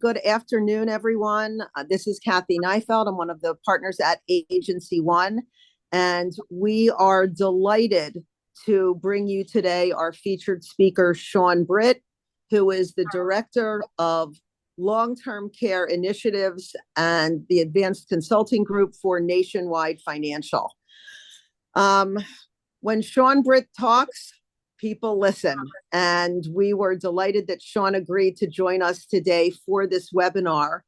Good afternoon, everyone. This is Kathy Neifeld. I'm one of the partners at Agency One, and we are delighted to bring you today our featured speaker, Shawn Britt, who is the Director of Long-Term Care Initiatives and the Advanced Consulting Group for Nationwide Financial. When Shawn Britt talks, people listen, and we were delighted that Shawn agreed to join us today for this webinar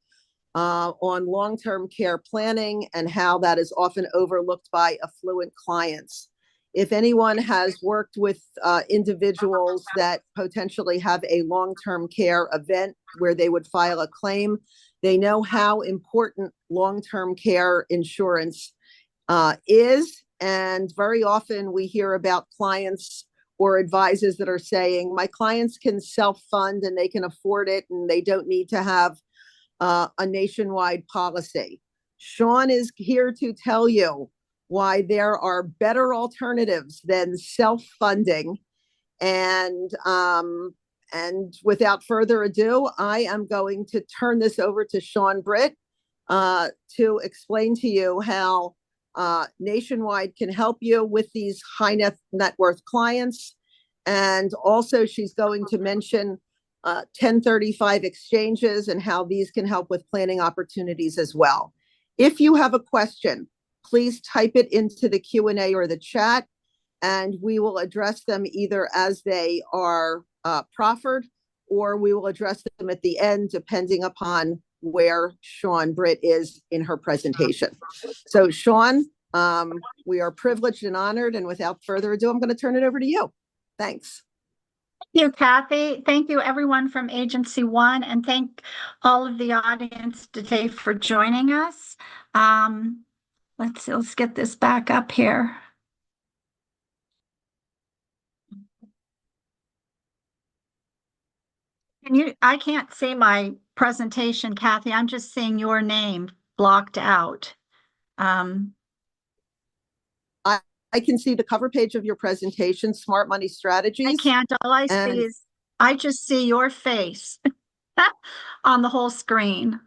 on long-term care planning and how that is often overlooked by affluent clients. If anyone has worked with individuals that potentially have a long-term care event where they would file a claim, they know how important long-term care insurance is. And very often we hear about clients or advisors that are saying, my clients can self-fund and they can afford it and they don't need to have a nationwide policy. Shawn is here to tell you why there are better alternatives than self-funding. And without further ado, I am going to turn this over to Shawn Britt to explain to you how Nationwide can help you with these high net worth clients. And also she's going to mention 1035 exchanges and how these can help with planning opportunities as well. If you have a question, please type it into the Q&A or the chat, and we will address them either as they are proffered, or we will address them at the end, depending upon where Shawn Britt is in her presentation. So Shawn, we are privileged and honored, and without further ado, I'm going to turn it over to you. Thanks. Thank you, Kathy. Thank you, everyone from Agency One, and thank all of the audience today for joining us. Let's get this back up here. I can't see my presentation, Kathy. I'm just seeing your name blocked out. I can see the cover page of your presentation, Smart Money Strategies. I can't. All I see is, I just see your face on the whole screen.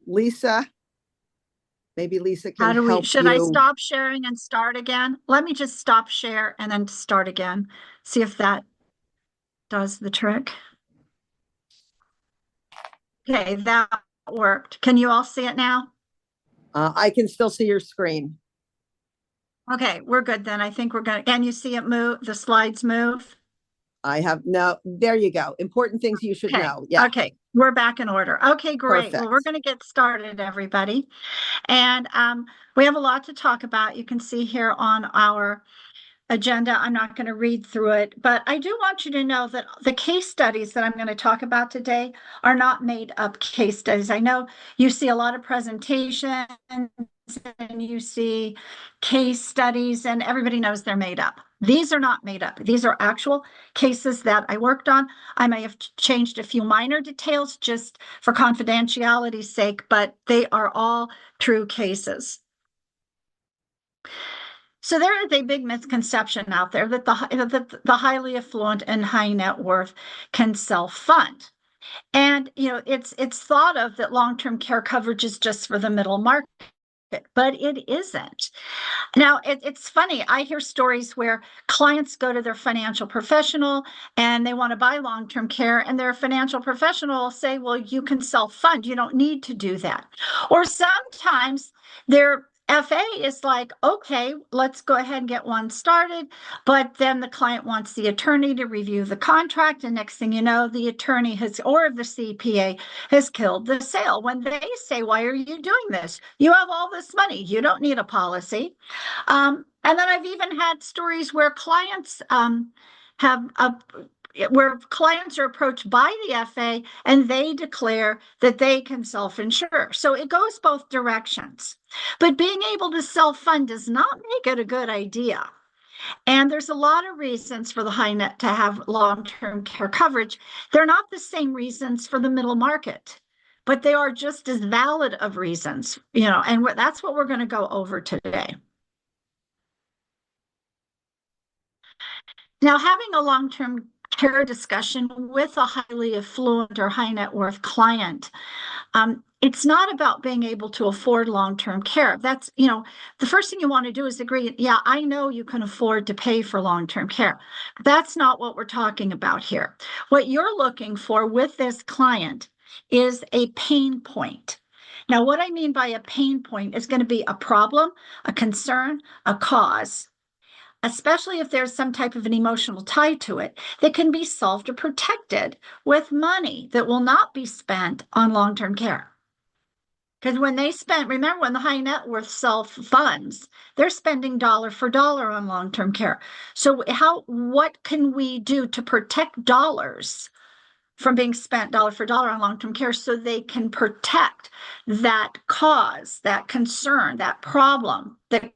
Lisa, maybe Lisa can help should you. I stop sharing and start again? Let me just stop share and then start again. See if that does the trick. Okay, that worked. Can you all see it now? I can still see your screen. Okay, we're good then. I think we're going to, can you see it move, the slides move? I have, no, there you go. Important things you should know. Yeah. Okay, we're back in order. Okay, great. Perfect. Well, we're going to get started, everybody. And we have a lot to talk about. You can see here on our agenda. I'm not going to read through it, but I do want you to know that the case studies that I'm going to talk about today are not made up case studies. I know you see a lot of presentations and you see case studies and everybody knows they're made up. These are not made up. These are actual cases that I worked on. I may have changed a few minor details just for confidentiality's sake, but they are all true cases. So there is a big misconception out there that the highly affluent and high net worth can self-fund. And, you know, it's thought of that long-term care coverage is just for the middle market, but it isn't. Now, it's funny. I hear stories where clients go to their financial professional and they want to buy long-term care, and their financial professional will say, well, you can self-fund. You don't need to do that. Or sometimes their FA is like, okay, let's go ahead and get one started. But then the client wants the attorney to review the contract. And next thing you know, the attorney or the CPA has killed the sale. When they say, why are you doing this? You have all this money. You don't need a policy. And then I've even had stories where clients where clients are approached by the FA and they declare that they can self-insure. So it goes both directions. But being able to self-fund does not make it a good idea. And there's a lot of reasons for the high net to have long-term care coverage. They're not the same reasons for the middle market, but they are just as valid of reasons, you know, and that's what we're going to go over today. Now, having a long-term care discussion with a highly affluent or high net worth client, it's not about being able to afford long-term care. That's, the first thing you want to do is agree, yeah, I know you can afford to pay for long-term care. That's not what we're talking about here. What you're looking for with this client is a pain point. Now, what I mean by a pain point is going to be a problem, a concern, a cause, especially if there's some type of an emotional tie to it, that can be solved or protected with money that will not be spent on long-term care. Because when they spend, remember, when the high net worth self funds, they're spending dollar for dollar on long-term care. So what can we do to protect dollars from being spent dollar for dollar on long-term care so they can protect that cause, that concern, that problem that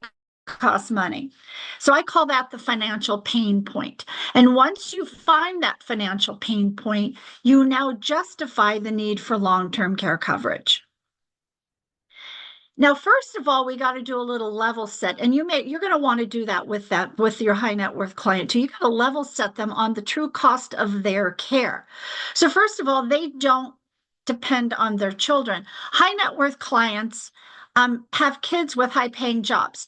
costs money? So I call that the financial pain point. And once you find that financial pain point, you now justify the need for long-term care coverage. Now, first of all, we got to do a little level set, and you're going to want to do that with your high net worth client too. You got to level set them on the true cost of their care. So first of all, they don't depend on their children. High net worth clients have kids with high paying jobs.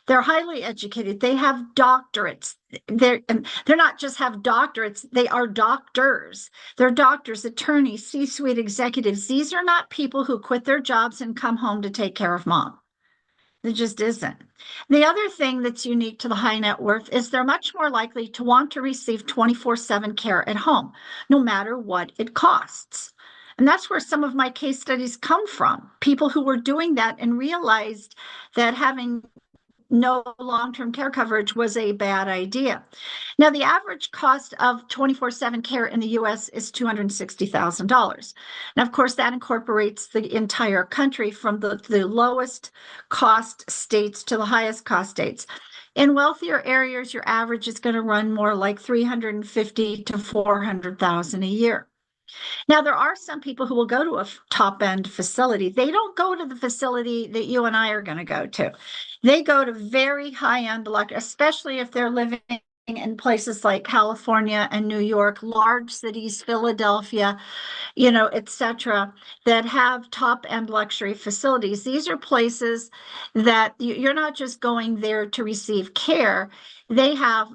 They're highly educated. They have doctorates. They're not just have doctorates, they are doctors. They're doctors, attorneys, C-suite executives. These are not people who quit their jobs and come home to take care of mom. It just isn't. The other thing that's unique to the high net worth is they're much more likely to want to receive 24/7 care at home, no matter what it costs. And that's where some of my case studies come from. People who were doing that and realized that having no long-term care coverage was a bad idea. Now, the average cost of 24/7 care in the US is $260,000. Now, of course, that incorporates the entire country from the lowest cost states to the highest cost states. In wealthier areas, your average is going to run more like $350,000 to $400,000 a year. Now, there are some people who will go to a top-end facility. They don't go to the facility that you and I are going to go to. They go to very high-end, especially if they're living in places like California and New York, large cities, Philadelphia, etc., that have top-end luxury facilities. These are places that you're not just going there to receive care. They have,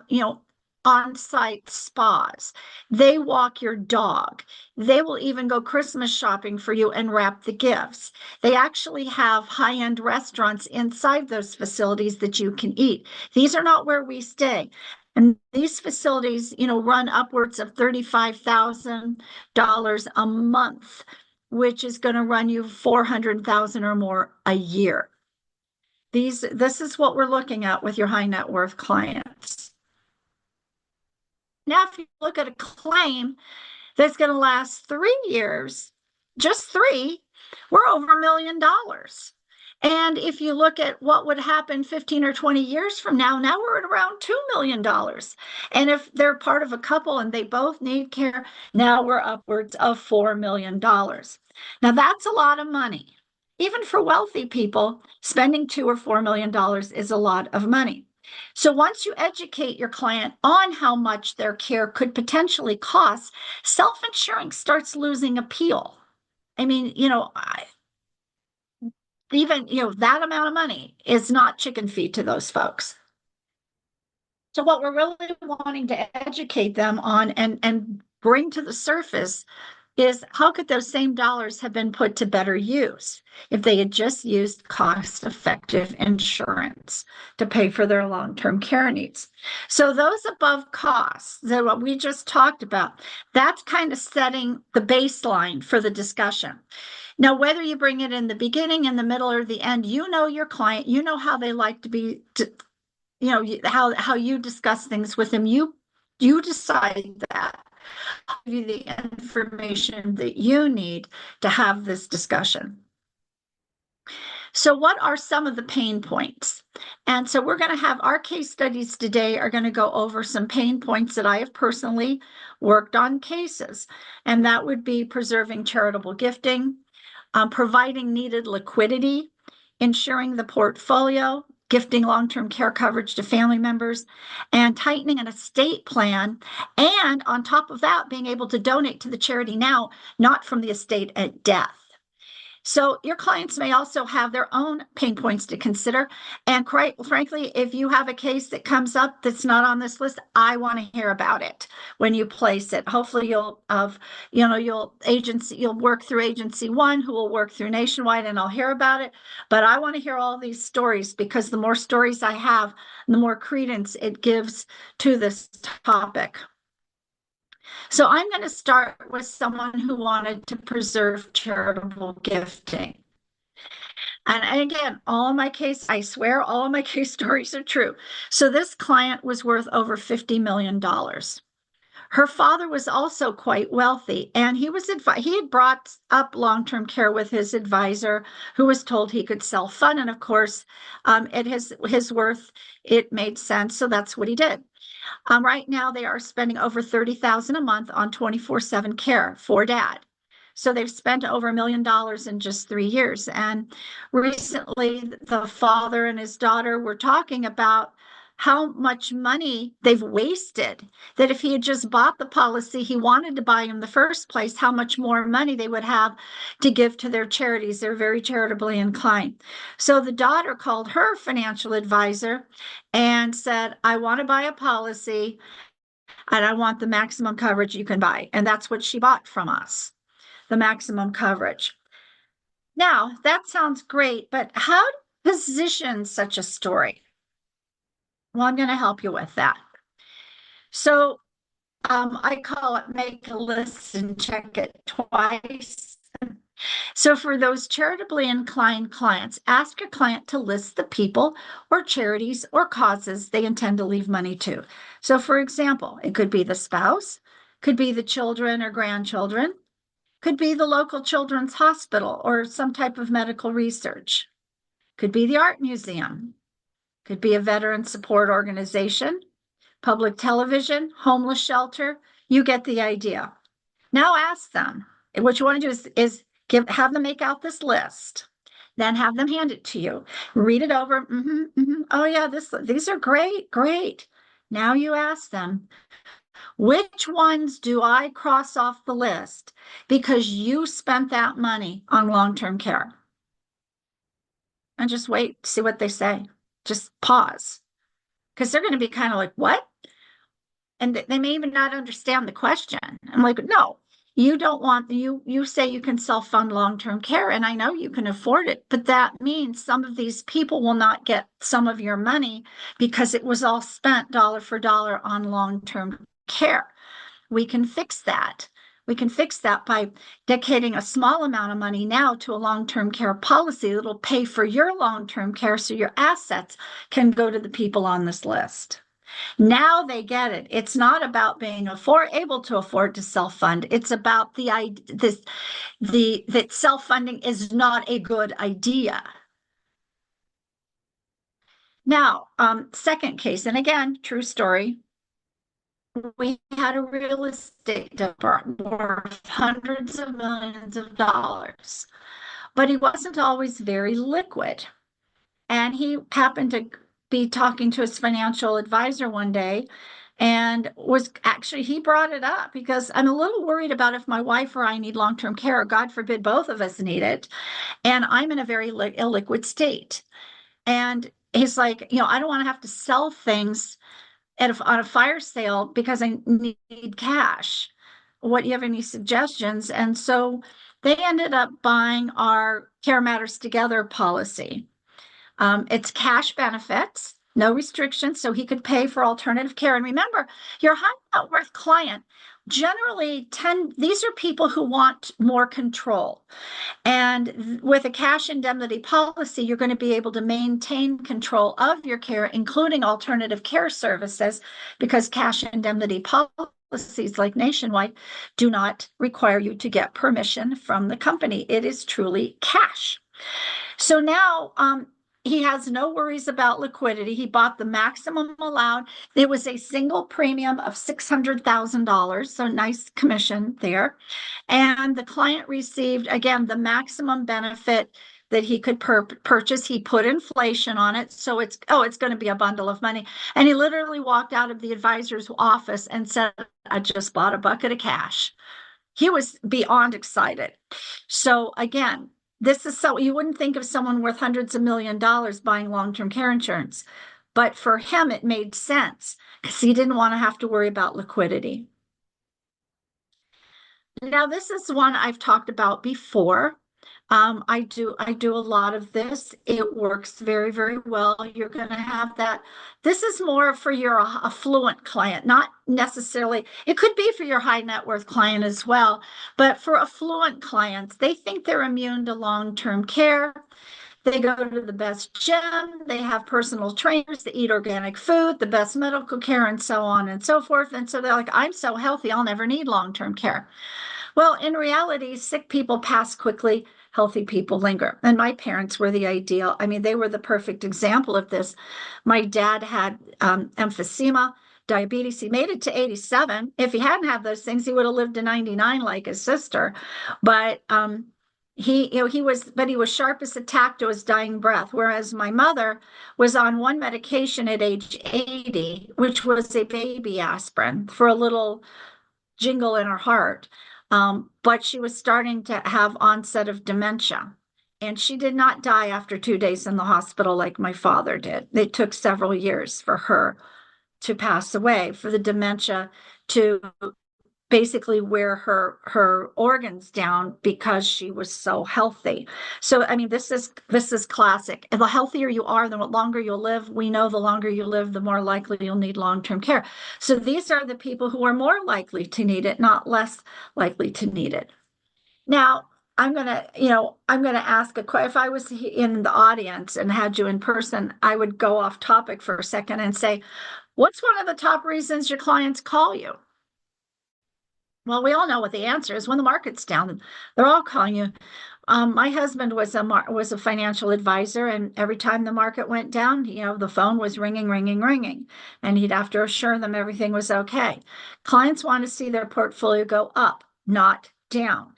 on-site spas. They walk your dog. They will even go Christmas shopping for you and wrap the gifts. They actually have high-end restaurants inside those facilities that you can eat. These are not where we stay. And these facilities, run upwards of $35,000 a month, which is going to run you $400,000 or more a year. This is what we're looking at with your high net worth clients. Now, if you look at a claim that's going to last 3 years, just 3, we're over $1 million. And if you look at what would happen 15 or 20 years from now we're at around $2 million. And if they're part of a couple and they both need care, now we're upwards of $4 million. Now, that's a lot of money. Even for wealthy people, spending $2 or $4 million is a lot of money. So once you educate your client on how much their care could potentially cost, self-insuring starts losing appeal. I mean, that amount of money is not chicken feed to those folks. So what we're really wanting to educate them on and bring to the surface is how could those same dollars have been put to better use if they had just used cost-effective insurance to pay for their long-term care needs. So those above costs, that what we just talked about, that's kind of setting the baseline for the discussion. Now, whether you bring it in the beginning, in the middle, or the end, you know your client, you know how they like to be, how you discuss things with them. You decide that. Give you the information that you need to have this discussion. So what are some of the pain points? And so we're going to have our case studies today are going to go over some pain points that I have personally worked on cases. And that would be preserving charitable gifting, providing needed liquidity, ensuring the portfolio, gifting long-term care coverage to family members, and tightening an estate plan. And on top of that, being able to donate to the charity now, not from the estate at death. So your clients may also have their own pain points to consider. And quite frankly, if you have a case that comes up that's not on this list, I want to hear about it when you place it. Hopefully you'll you'll work through agency one, who will work through nationwide, and I'll hear about it. But I want to hear all these stories, because the more stories I have, the more credence it gives to this topic. So I'm going to start with someone who wanted to preserve charitable gifting. And again, I swear all of my case stories are true. So this client was worth over $50 million. Her father was also quite wealthy, and he had brought up long-term care with his advisor, who was told he could self-fund. And of course, at his worth, it made sense. So that's what he did. Right now, they are spending over $30,000 a month on 24/7 care for dad. So they've spent over $1 million in just 3 years. And recently, the father and his daughter were talking about how much money they've wasted. That if he had just bought the policy he wanted to buy in the first place, how much more money they would have to give to their charities. They're very charitably inclined. So the daughter called her financial advisor and said, I want to buy a policy and I want the maximum coverage you can buy. And that's what she bought from us, the maximum coverage. Now, that sounds great, but how to position such a story? Well, I'm going to help you with that. So I call it make a list and check it twice. So for those charitably inclined clients, ask your client to list the people or charities or causes they intend to leave money to. So for example, it could be the spouse, could be the children or grandchildren, could be the local children's hospital or some type of medical research, could be the art museum, could be a veteran support organization, public television, homeless shelter. You get the idea. Now ask them. What you want to do is have them make out this list. Then have them hand it to you. Read it over. Oh yeah, these are great. Now you ask them, which ones do I cross off the list because you spent that money on long-term care? And just wait, see what they say. Just pause. Because they're going to be kind of like, what? And they may even not understand the question. I'm like, no, you don't want, you say you can self-fund long-term care, and I know you can afford it, but that means some of these people will not get some of your money because it was all spent dollar for dollar on long-term care. We can fix that. We can fix that by dedicating a small amount of money now to a long-term care policy that'll pay for your long-term care so your assets can go to the people on this list. Now they get it. It's not about being able to afford to self-fund. It's about that self-funding is not a good idea. Now, second case, and again, true story. We had a real estate developer worth hundreds of millions of dollars, but he wasn't always very liquid. And he happened to be talking to his financial advisor one day, and he brought it up because I'm a little worried about if my wife or I need long-term care, or God forbid both of us need it, and I'm in a very illiquid state. And he's like, I don't want to have to sell things on a fire sale because I need cash. What, do you have any suggestions? And so they ended up buying our Care Matters Together policy. It's cash benefits, no restrictions, so he could pay for alternative care. And remember, your high net worth client generally these are people who want more control. And with a cash indemnity policy, you're going to be able to maintain control of your care, including alternative care services, because cash indemnity policies like Nationwide do not require you to get permission from the company. It is truly cash. So now he has no worries about liquidity. He bought the maximum allowed. It was a single premium of $600,000, so nice commission there. And the client received, again, the maximum benefit that he could purchase. He put inflation on it. So it's going to be a bundle of money. And he literally walked out of the advisor's office and said, I just bought a bucket of cash. He was beyond excited. So again, this is so you wouldn't think of someone worth hundreds of $1 millions buying long-term care insurance. But for him, it made sense because he didn't want to have to worry about liquidity. Now, this is one I've talked about before. I do a lot of this. It works very, very well. You're going to have that. This is more for your affluent client, not necessarily. It could be for your high net worth client as well, but for affluent clients, they think they're immune to long-term care. They go to the best gym, they have personal trainers, they eat organic food, the best medical care, and so on and so forth. And so they're like, I'm so healthy, I'll never need long-term care. Well, in reality, sick people pass quickly, healthy people linger. And my parents were the ideal. I mean, they were the perfect example of this. My dad had emphysema, diabetes. He made it to 87. If he hadn't had those things, he would have lived to 99 like his sister. But he was sharp as a tack to his dying breath. Whereas my mother was on one medication at age 80, which was a baby aspirin for a little jingle in her heart. But she was starting to have onset of dementia. And she did not die after 2 days in the hospital like my father did. It took several years for her to pass away, for the dementia to basically wear her organs down because she was so healthy. So I mean, this is classic. And the healthier you are, the longer you'll live. We know the longer you live, the more likely you'll need long-term care. So these are the people who are more likely to need it, not less likely to need it. Now, I'm gonna ask if I was in the audience and had you in person, I would go off topic for a second and say, what's one of the top reasons your clients call you? Well, we all know what the answer is. When the market's down, they're all calling you. My husband was a financial advisor, and every time the market went down, the phone was ringing, ringing, ringing, and he'd have to assure them everything was okay. Clients want to see their portfolio go up, not down.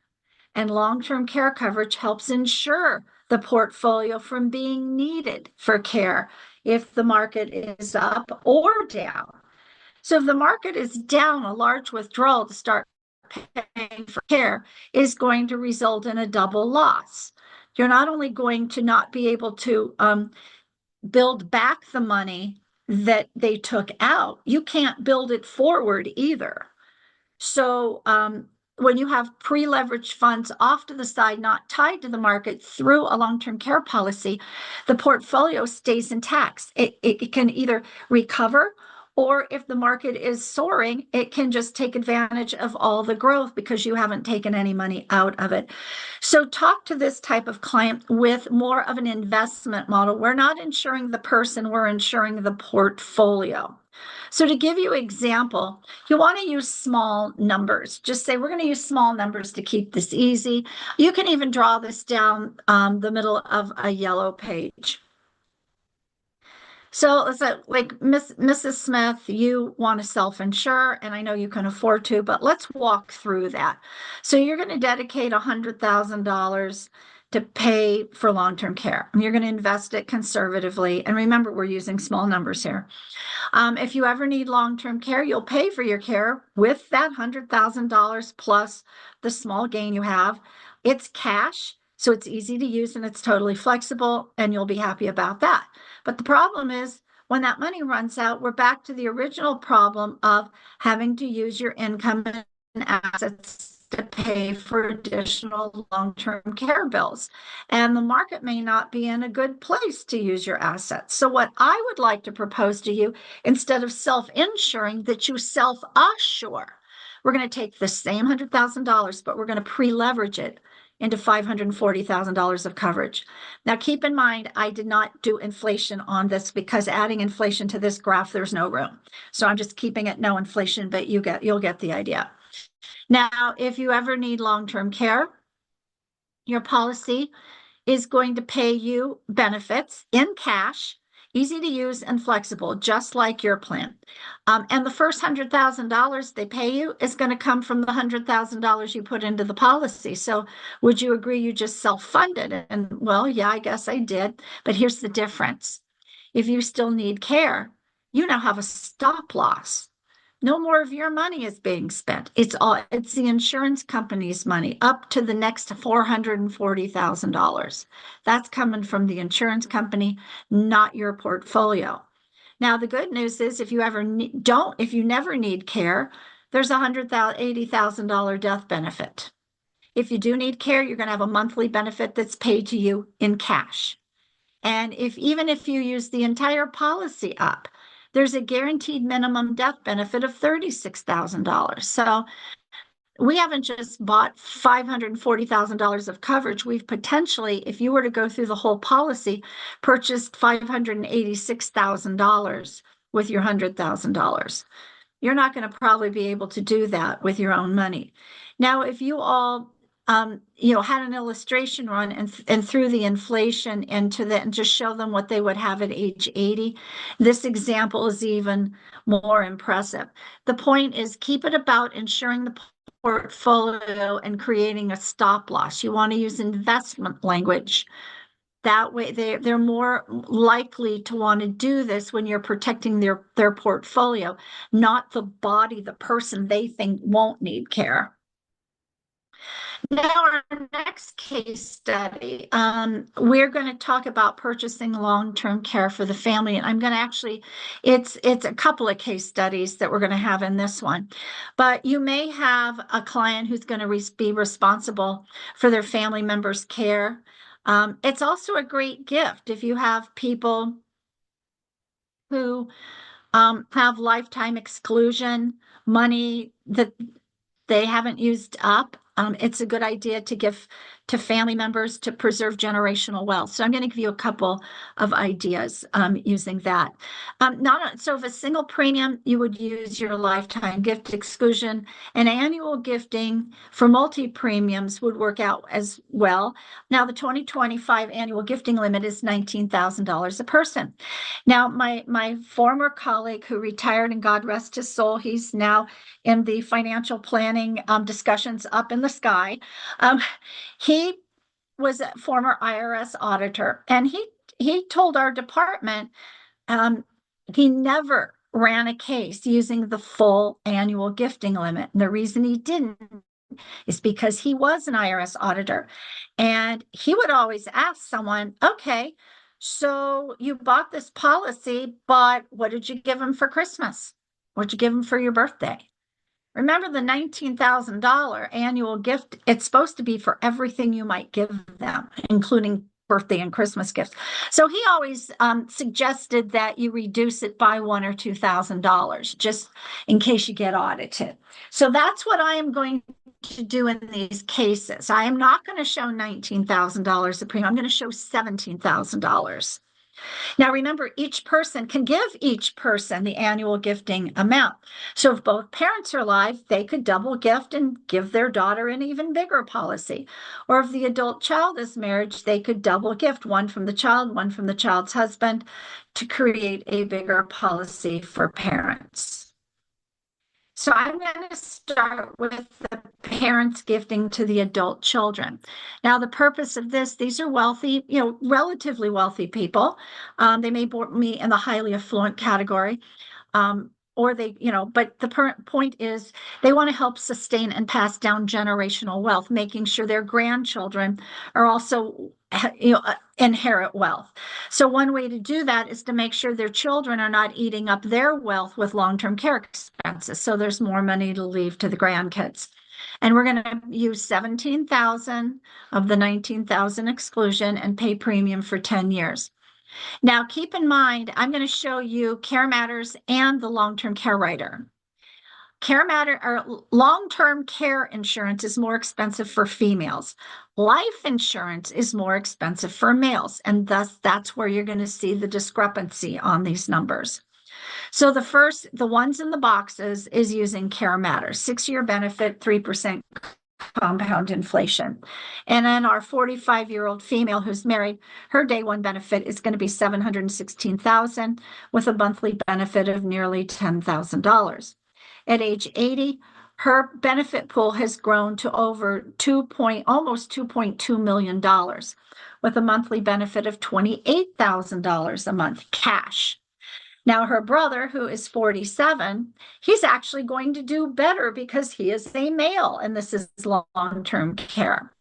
And long-term care coverage helps ensure the portfolio from being needed for care if the market is up or down. So if the market is down, a large withdrawal to start paying for care is going to result in a double loss. You're not only going to not be able to build back the money that they took out, you can't build it forward either. So when you have pre-leveraged funds off to the side, not tied to the market through a long-term care policy, the portfolio stays intact. It can either recover, or if the market is soaring, it can just take advantage of all the growth because you haven't taken any money out of it. So talk to this type of client with more of an investment model. We're not insuring the person, we're insuring the portfolio. So to give you an example, you want to use small numbers. Just say, we're going to use small numbers to keep this easy. You can even draw this down the middle of a yellow page. So it's like Mrs. Smith, you want to self-insure, and I know you can afford to, but let's walk through that. So you're going to dedicate $100,000 to pay for long-term care, and you're going to invest it conservatively. And remember, we're using small numbers here. If you ever need long-term care, you'll pay for your care with that $100,000 plus the small gain you have. It's cash, so it's easy to use and it's totally flexible, and you'll be happy about that. But the problem is, when that money runs out, we're back to the original problem of having to use your income and assets to pay for additional long-term care bills. And the market may not be in a good place to use your assets. So what I would like to propose to you, instead of self-insuring, that you self-assure. We're going to take the same $100,000, but we're going to pre-leverage it into $540,000 of coverage. Now, keep in mind, I did not do inflation on this because adding inflation to this graph, there's no room. So I'm just keeping it no inflation, but you'll get the idea. Now, if you ever need long-term care, your policy is going to pay you benefits in cash easy to use and flexible, just like your plan. And the first $100,000 they pay you is going to come from the $100,000 you put into the policy. So would you agree you just self-funded it? And well, yeah, I guess I did. But here's the difference. If you still need care, you now have a stop loss. No more of your money is being spent. It's the insurance company's money up to the next $440,000. That's coming from the insurance company, not your portfolio. Now, the good news is if you never need care, there's a $180,000 death benefit. If you do need care, you're going to have a monthly benefit that's paid to you in cash. And even if you use the entire policy up, there's a guaranteed minimum death benefit of $36,000. So we haven't just bought $540,000 of coverage. We've potentially, if you were to go through the whole policy, purchased $586,000 with your $100,000. You're not going to probably be able to do that with your own money. Now, if you all had an illustration run and threw the inflation into that and just show them what they would have at age 80, this example is even more impressive. The point is keep it about ensuring the portfolio and creating a stop loss. You want to use investment language. That way they're more likely to want to do this when you're protecting their portfolio, not the body, the person they think won't need care. Now, our next case study, we're going to talk about purchasing long-term care for the family. And I'm going to it's a couple of case studies that we're going to have in this one. But you may have a client who's going to be responsible for their family members' care. It's also a great gift if you have people who have lifetime exclusion money that they haven't used up. It's a good idea to give to family members to preserve generational wealth. So I'm going to give you a couple of ideas using that. So if a single premium, you would use your lifetime gift exclusion, and annual gifting for multi-premiums would work out as well. Now, the 2025 annual gifting limit is $19,000 a person. Now, my former colleague who retired, and God rest his soul, he's now in the financial planning discussions up in the sky. He was a former IRS auditor, and he told our department he never ran a case using the full annual gifting limit. And the reason he didn't is because he was an IRS auditor, and he would always ask someone, okay, so you bought this policy, but what did you give him for Christmas? What did you give him for your birthday? Remember the $19,000 annual gift, it's supposed to be for everything you might give them, including birthday and Christmas gifts. So he always suggested that you reduce it by $1,000 or $2,000 just in case you get audited. So that's what I am going to do in these cases. I am not going to show $19,000 a premium. I'm going to show $17,000. Now, remember, each person can give each person the annual gifting amount. So if both parents are alive, they could double gift and give their daughter an even bigger policy. Or if the adult child is married, they could double gift, one from the child, one from the child's husband, to create a bigger policy for parents. So I'm going to start with the parents gifting to the adult children. Now, the purpose of this, these are wealthy, relatively wealthy people. They may be in the highly affluent category. But the point is they want to help sustain and pass down generational wealth, making sure their grandchildren are also inherit wealth. So one way to do that is to make sure their children are not eating up their wealth with long-term care expenses. So there's more money to leave to the grandkids. And we're going to use $17,000 of the $19,000 exclusion and pay premium for 10 years. Now, keep in mind, I'm going to show you Care Matters and the long-term care rider. Long-term care insurance is more expensive for females. Life insurance is more expensive for males, and thus that's where you're going to see the discrepancy on these numbers. So the ones in the boxes is using Care Matters, 6-year benefit, 3% compound inflation. And then our 45-year-old female who's married, her day one benefit is going to be $716,000 with a monthly benefit of nearly $10,000. At age 80, her benefit pool has grown to over almost $2.2 million with a monthly benefit of $28,000 a month cash. Now, her brother, who is 47, he's actually going to do better because he is a male and this is long-term care.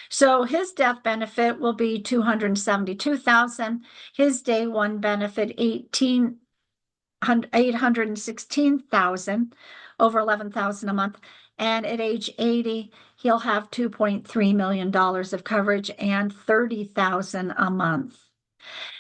So his death benefit will be $272,000. His day one benefit, $816,000, over $11,000 a month. And at age 80, he'll have $2.3 million of coverage and $30,000 a month.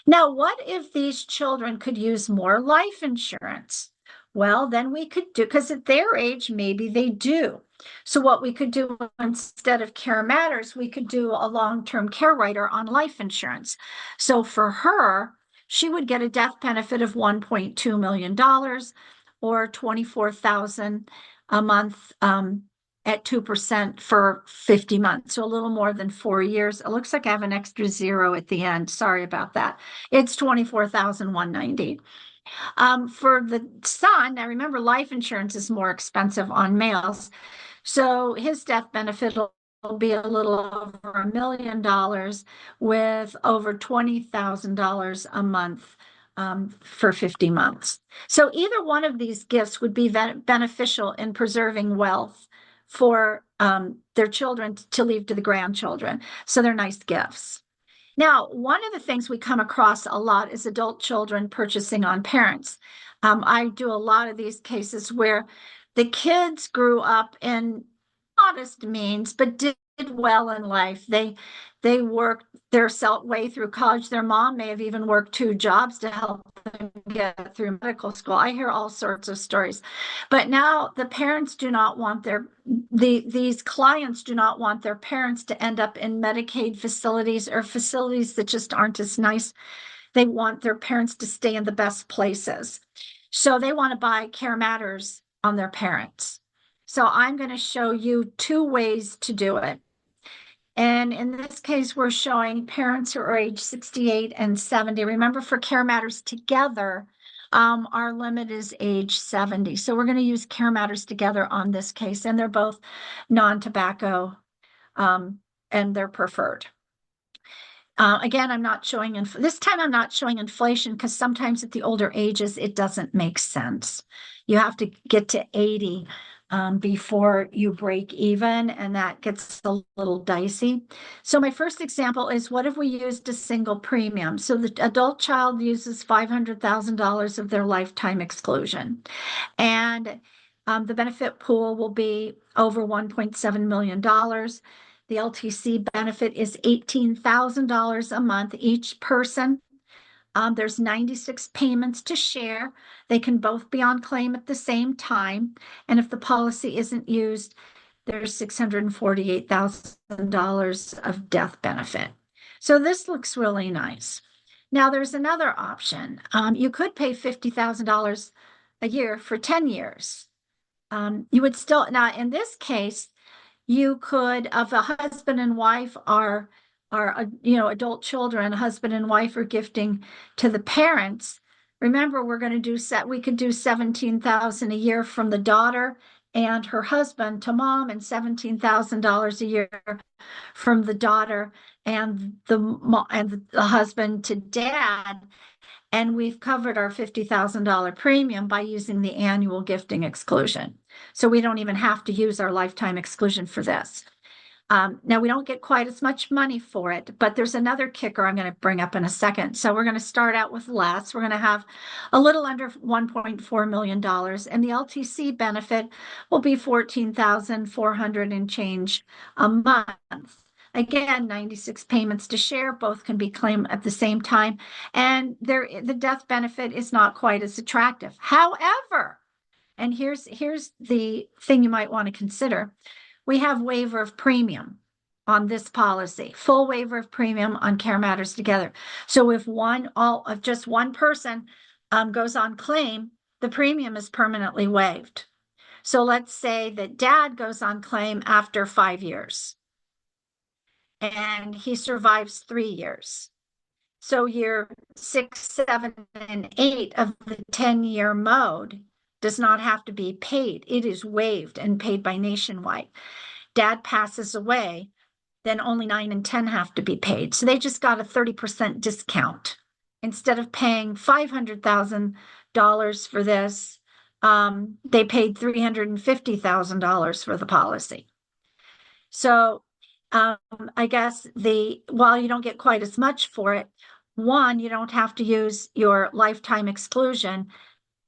Now, what if these children could use more life insurance? Well, then we could do, because at their age, maybe they do. So what we could do instead of Care Matters, we could do a long-term care rider on life insurance. So for her, she would get a death benefit of $1.2 million or $24,000 a month at 2% for 50 months, so a little more than 4 years. It looks like I have an extra zero at the end. Sorry about that. It's $24,190. For the son, now remember, life insurance is more expensive on males, so his death benefit will be a little over $1 million with over $20,000 a month for 50 months. So either one of these gifts would be beneficial in preserving wealth for their children to leave to the grandchildren. So they're nice gifts. Now, one of the things we come across a lot is adult children purchasing on parents. I do a lot of these cases where the kids grew up in modest means, but did well in life. They worked their way through college. Their mom may have even worked 2 jobs to help them get through medical school. I hear all sorts of stories. But now the parents do not want these clients do not want their parents to end up in Medicaid facilities or facilities that just aren't as nice. They want their parents to stay in the best places. So they want to buy Care Matters on their parents. So I'm going to show you 2 ways to do it. And in this case, we're showing parents who are age 68 and 70. Remember, for Care Matters Together, our limit is age 70. So we're going to use Care Matters Together on this case, and they're both non-tobacco, and they're preferred. Again, I'm not showing, this time I'm not showing inflation because sometimes at the older ages, it doesn't make sense. You have to get to 80 before you break even, and that gets a little dicey. So my first example is, what if we used a single premium? So the adult child uses $500,000 of their lifetime exclusion, and the benefit pool will be over $1.7 million. The LTC benefit is $18,000 a month each person. There's 96 payments to share. They can both be on claim at the same time. And if the policy isn't used, there's $648,000 of death benefit. So this looks really nice. Now there's another option. You could pay $50,000 a year for 10 years. You would still, now in this case, you could, if a husband and wife are adult children, husband and wife are gifting to the parents. Remember, we could do $17,000 a year from the daughter and her husband to mom, and $17,000 a year from the daughter and the husband to dad. And we've covered our $50,000 premium by using the annual gifting exclusion. So we don't even have to use our lifetime exclusion for this. Now, we don't get quite as much money for it, but there's another kicker I'm going to bring up in a second. So we're going to start out with less. We're going to have a little under $1.4 million, and the LTC benefit will be $14,400 and change a month. Again, 96 payments to share, both can be claimed at the same time, and the death benefit is not quite as attractive. However, and here's the thing you might want to consider. We have waiver of premium on this policy, full waiver of premium on Care Matters Together. So if just one person goes on claim, the premium is permanently waived. So let's say that dad goes on claim after 5 years and he survives 3 years. So year 6, 7, and 8 of the 10-year mode does not have to be paid. It is waived and paid by Nationwide. Dad passes away, then only 9 and 10 have to be paid. So they just got a 30% discount. Instead of paying $500,000 for this, they paid $350,000 for the policy. So I guess while you don't get quite as much for it, one, you don't have to use your lifetime exclusion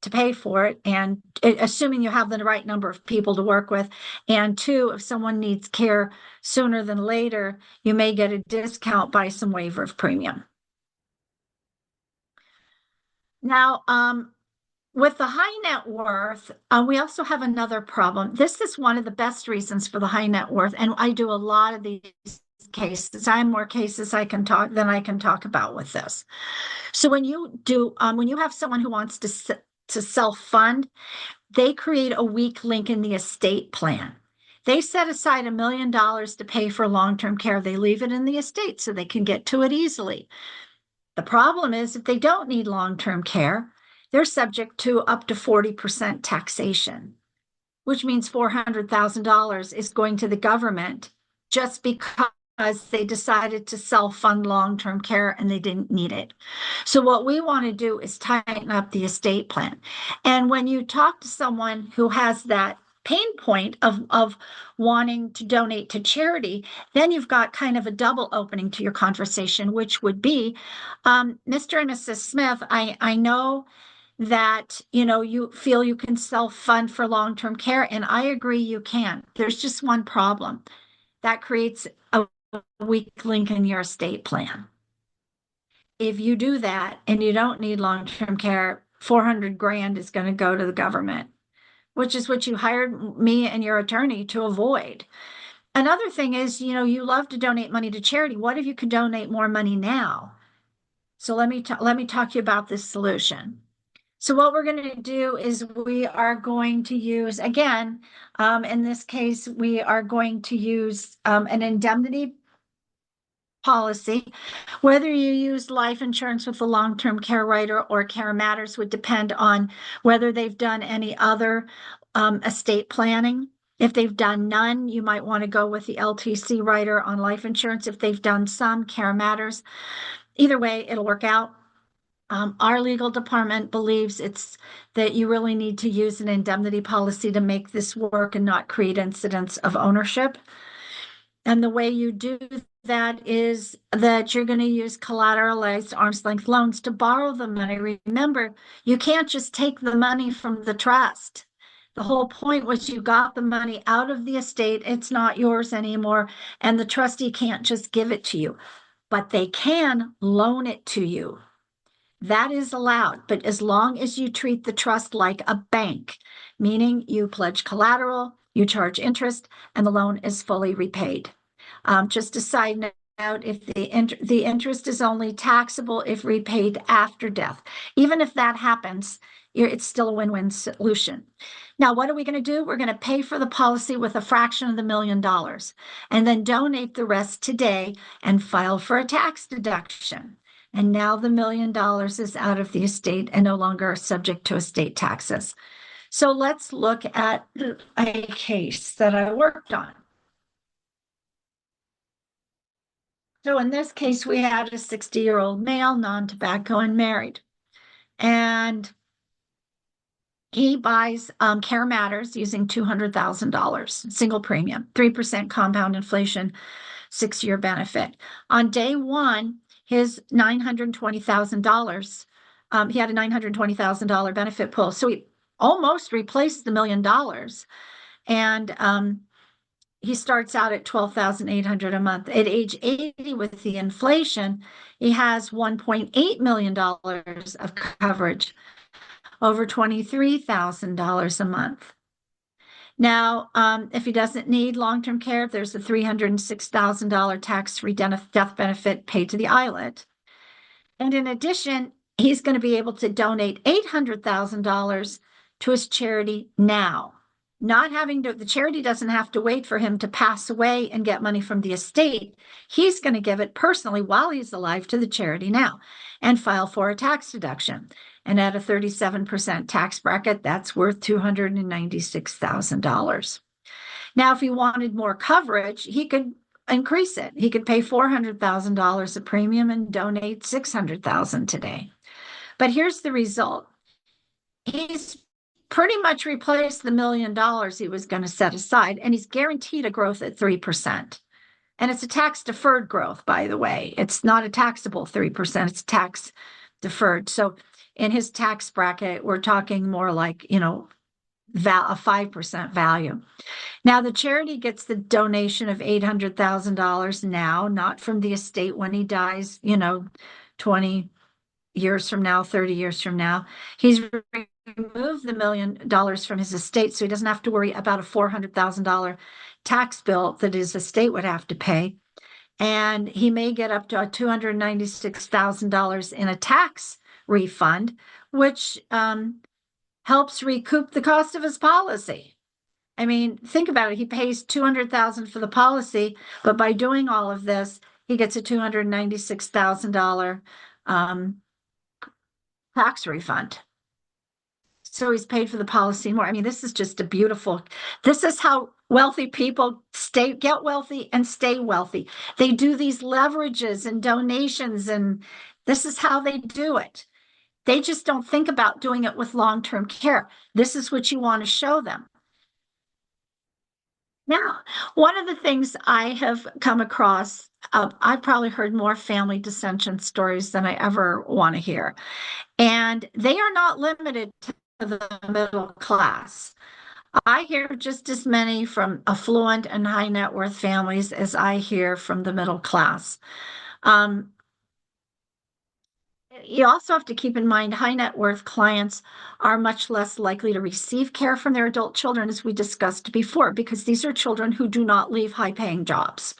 to pay for it, and assuming you have the right number of people to work with. And two, if someone needs care sooner than later, you may get a discount by some waiver of premium. Now, with the high net worth, we also have another problem. This is one of the best reasons for the high net worth, and I do a lot of these cases. I have more cases I can talk about with this. So when you have someone who wants to self-fund, they create a weak link in the estate plan. They set aside $1 million to pay for long-term care. They leave it in the estate so they can get to it easily. The problem is if they don't need long-term care, they're subject to up to 40% taxation, which means $400,000 is going to the government just because they decided to self-fund long-term care and they didn't need it. So what we want to do is tighten up the estate plan. And when you talk to someone who has that pain point of wanting to donate to charity, then you've got kind of a double opening to your conversation, which would be, Mr. and Mrs. Smith, I know that you feel you can self-fund for long-term care, and I agree you can. There's just one problem. That creates a weak link in your estate plan. If you do that and you don't need long-term care, 400 grand is going to go to the government, which is what you hired me and your attorney to avoid. Another thing is, you love to donate money to charity. What if you could donate more money now? So let me talk to you about this solution. So what we're going to do is we are going to use, again, in this case, we are going to use an indemnity policy. Whether you use life insurance with the long-term care rider or Care Matters would depend on whether they've done any other estate planning. If they've done none, you might want to go with the LTC rider on life insurance. If they've done some, Care Matters. Either way, it'll work out. Our legal department believes that you really need to use an indemnity policy to make this work and not create incidents of ownership. And the way you do that is that you're going to use collateralized arm's length loans to borrow the money. Remember, you can't just take the money from the trust. The whole point was you got the money out of the estate. It's not yours anymore. And the trustee can't just give it to you, but they can loan it to you. That is allowed, but as long as you treat the trust like a bank, meaning you pledge collateral, you charge interest, and the loan is fully repaid. Just a side note, if the interest is only taxable if repaid after death. Even if that happens, it's still a win-win solution. Now, what are we going to do? We're going to pay for the policy with a fraction of $1 million and then donate the rest today and file for a tax deduction. And now the $1 million is out of the estate and no longer subject to estate taxes. So let's look at a case that I worked on. So in this case, we had a 60-year-old male, non-tobacco and married. And he buys Care Matters using $200,000, single premium, 3% compound inflation, 6-year benefit. On day one, his $920,000, he had a $920,000 benefit pool. So he almost replaced the $1 million. And he starts out at $12,800 a month. At age 80 with the inflation, he has $1.8 million of coverage, over $23,000 a month. Now, if he doesn't need long-term care, there's a $306,000 tax-free death benefit paid to the ILET. And in addition, he's going to be able to donate $800,000 to his charity now. not having to, the charity doesn't have to wait for him to pass away and get money from the estate. He's going to give it personally while he's alive to the charity now and file for a tax deduction. And at a 37% tax bracket, that's worth $296,000. Now, if he wanted more coverage, he could increase it. He could pay $400,000 a premium and donate $600,000 today. But here's the result. He's pretty much replaced the $1 million he was going to set aside, and he's guaranteed a growth at 3%. And it's a tax deferred growth, by the way. It's not a taxable 3%, it's tax deferred. So in his tax bracket, we're talking more like, a 5% value. Now, the charity gets the donation of $800,000 now, not from the estate when he dies, 20 years from now, 30 years from now. He's removed the $1 million from his estate, so he doesn't have to worry about a $400,000 tax bill that his estate would have to pay. And he may get up to $296,000 in a tax refund, which helps recoup the cost of his policy. I mean, think about it. He pays $200,000 for the policy, but by doing all of this, he gets a $296,000 tax refund. So he's paid for the policy more. I mean, this is just this is how wealthy people get wealthy and stay wealthy. They do these leverages and donations, and this is how they do it. They just don't think about doing it with long-term care. This is what you want to show them. Now, one of the things I have come across, I've probably heard more family dissension stories than I ever want to hear. And they are not limited to the middle class. I hear just as many from affluent and high net worth families as I hear from the middle class. You also have to keep in mind high net worth clients are much less likely to receive care from their adult children, as we discussed before, because these are children who do not leave high paying jobs.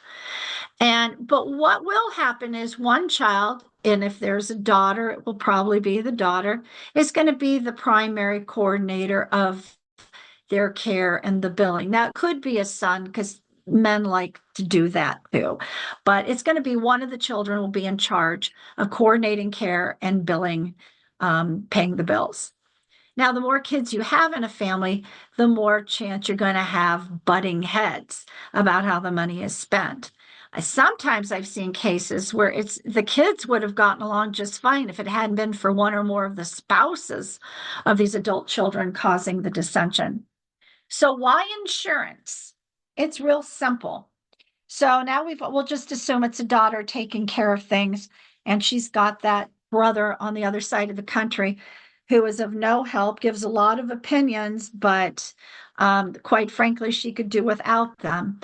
But what will happen is one child, and if there's a daughter, it will probably be the daughter, is going to be the primary coordinator of their care and the billing. Now, it could be a son, because men like to do that too, but it's going to be one of the children will be in charge of coordinating care and billing, paying the bills. Now, the more kids you have in a family, the more chance you're going to have butting heads about how the money is spent. Sometimes I've seen cases where the kids would have gotten along just fine if it hadn't been for one or more of the spouses of these adult children causing the dissension. So why insurance? It's real simple. So now we'll just assume it's a daughter taking care of things, and she's got that brother on the other side of the country who is of no help, gives a lot of opinions, but quite frankly, she could do without them.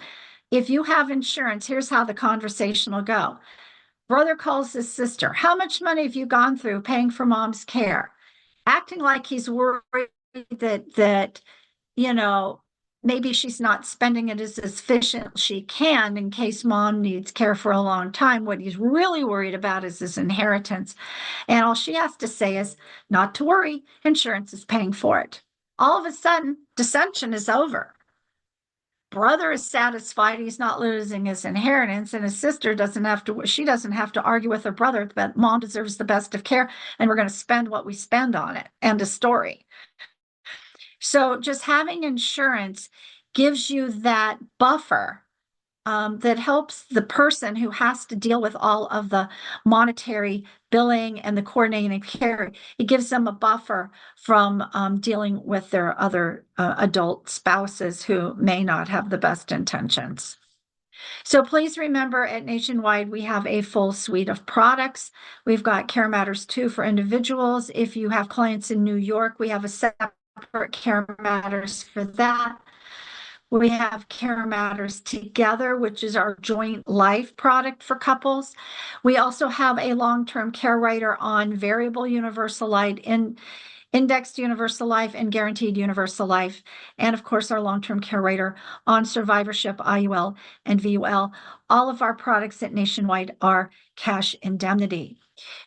If you have insurance, here's how the conversation will go. Brother calls his sister. How much money have you gone through paying for mom's care? Acting like he's worried that maybe she's not spending it as efficient as she can in case mom needs care for a long time. What he's really worried about is his inheritance. And all she has to say is, not to worry, insurance is paying for it. All of a sudden, dissension is over. Brother is satisfied he's not losing his inheritance, and his sister doesn't have to argue with her brother that mom deserves the best of care, and we're going to spend what we spend on it. End of story. So just having insurance gives you that buffer that helps the person who has to deal with all of the monetary billing and the coordinating care. It gives them a buffer from dealing with their other adult spouses who may not have the best intentions. So please remember, at Nationwide, we have a full suite of products. We've got Care Matters 2 for individuals. If you have clients in New York, we have a separate Care Matters for that. We have Care Matters Together, which is our joint life product for couples. We also have a long-term care rider on variable universal life, indexed universal life, and guaranteed universal life. And of course, our long-term care rider on survivorship, IUL, and VUL. All of our products at Nationwide are cash indemnity.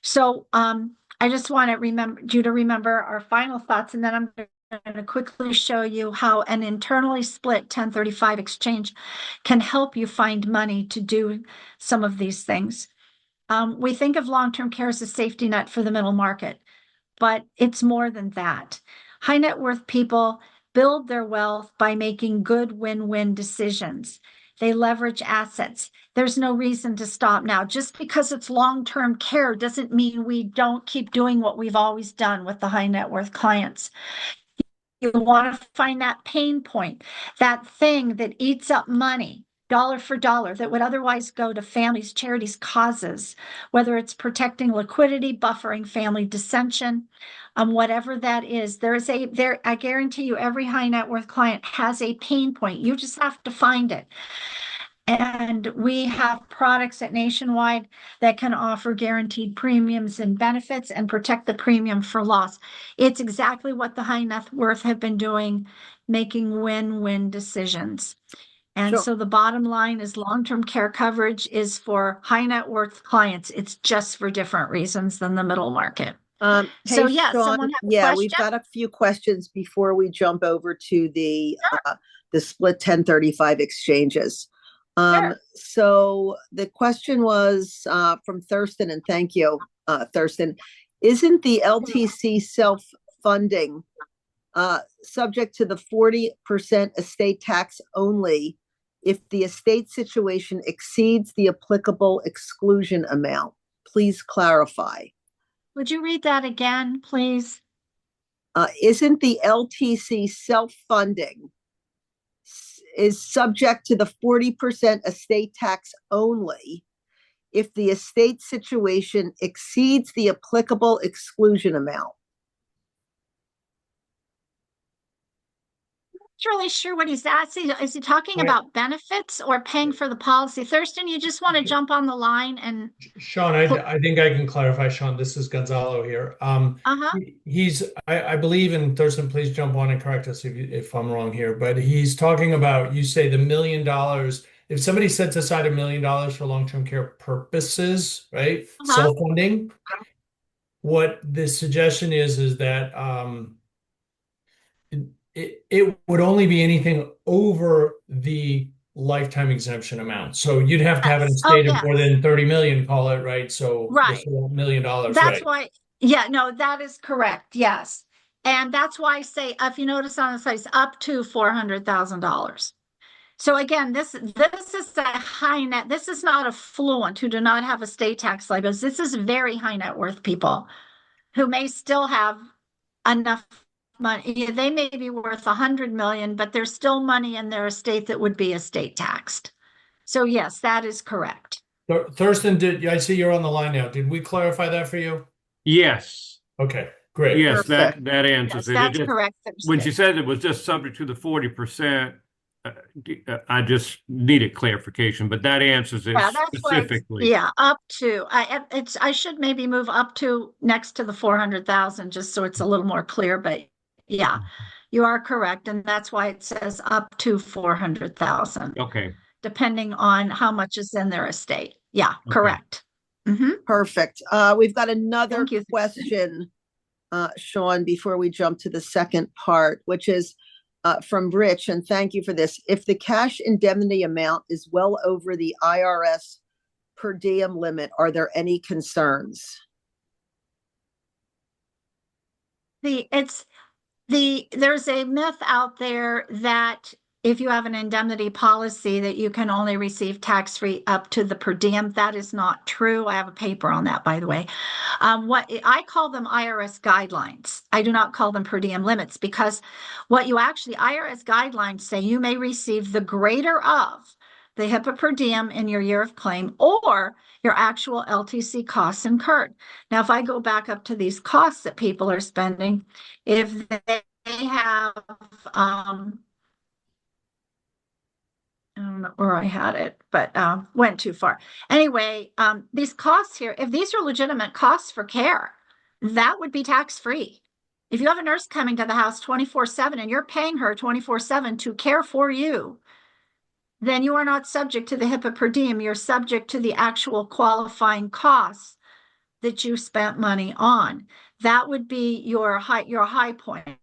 So I just want you to remember our final thoughts, and then I'm going to quickly show you how an internally split 1035 exchange can help you find money to do some of these things. We think of long-term care as a safety net for the middle market, but it's more than that. High net worth people build their wealth by making good win-win decisions. They leverage assets. There's no reason to stop now. Just because it's long-term care doesn't mean we don't keep doing what we've always done with the high net worth clients. You want to find that pain point, that thing that eats up money, dollar for dollar, that would otherwise go to families, charities, causes, whether it's protecting liquidity, buffering family dissension, whatever that is. I guarantee you, every high net worth client has a pain point. You just have to find it. And we have products at Nationwide that can offer guaranteed premiums and benefits and protect the premium for loss. It's exactly what the high net worth have been doing, making win-win decisions. And so the bottom line is long-term care coverage is for high net worth clients. It's just for different reasons than the middle market. Hey, So yeah, Shawn, someone have a question? we've got a few questions before we jump over to the split 1035 exchanges. Sure. So the question was from Thurston, and thank you, Thurston. Isn't the LTC self-funding subject to the 40% estate tax only if the estate situation exceeds the applicable exclusion amount? Please clarify. Would you read that again, please? Isn't the LTC self-funding is subject to the 40% estate tax only if the estate situation exceeds the applicable exclusion amount? Not really sure what he's asking. Is he talking about benefits or paying for the policy? Thurston, you just want to jump on the line and Shawn, I think I can clarify, Shawn. This is Gonzalo here. I believe, and Thurston, please jump on and correct us if I'm wrong here, but he's talking about, you say the $1 million, if somebody sets aside $1 million for long-term care purposes, right? Self-funding, what the suggestion is that it would only be anything over the lifetime exemption amount. So you'd have to have an estate of more than 30 million, call it, right? So right. $1 million. That's why, no, that is correct. Yes. And that's why I say, if you notice on the site, up to $400,000. So again, this is a high net, this is not affluent who do not have estate tax liabilities. This is very high net worth people who may still have enough money. They may be worth 100 million, but there's still money in their estate that would be estate taxed. So yes, that is correct. Thurston, I see you're on the line now. Did we clarify that for you? Yes. Okay, great. Yes, that answers it. That's correct. When she said it was just subject to the 40%, I just needed clarification, but that answers it specifically. Up to. I should maybe move up to next to the 400,000 just so it's a little more clear, but yeah, you are correct. And that's why it says up to 400,000. Okay. Depending on how much is in their estate. Yeah, okay. Correct. Perfect. We've got another question, Shawn, before we jump to the second part, which is from Rich, and thank you for this. If the cash indemnity amount is well over the IRS per diem limit, are there any concerns? There's a myth out there that if you have an indemnity policy that you can only receive tax-free up to the per diem. That is not true. I have a paper on that, by the way. What I call them IRS guidelines. I do not call them per diem limits because what IRS guidelines say you may receive the greater of the HIPAA per diem in your year of claim or your actual LTC costs incurred. Now, if I go back up to these costs that people are spending, if they have, I don't know where I had it, but went too far. Anyway, these costs here, if these are legitimate costs for care, that would be tax-free. If you have a nurse coming to the house 24/7 and you're paying her 24/7 to care for you, then you are not subject to the HIPAA per diem. You're subject to the actual qualifying costs that you spent money on. That would be your high point.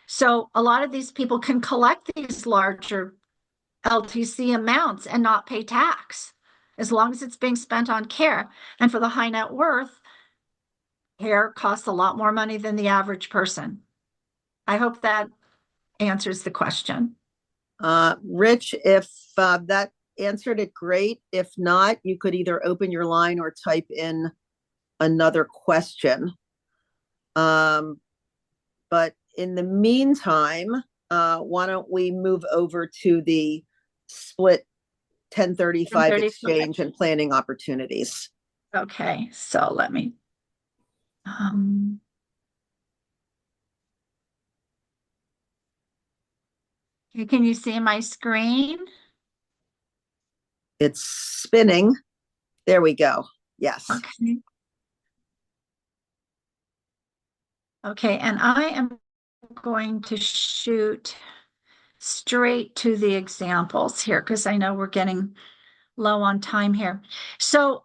So a lot of these people can collect these larger LTC amounts and not pay tax as long as it's being spent on care. And for the high net worth, care costs a lot more money than the average person. I hope that answers the question. Rich, if that answered it, great. If not, you could either open your line or type in another question. But in the meantime, why don't we move over to the split 1035 exchange and planning opportunities? Okay, so let me. Can you see my screen? It's spinning. There we go. Yes. Okay. Okay, and I am going to shoot straight to the examples here because I know we're getting low on time here. So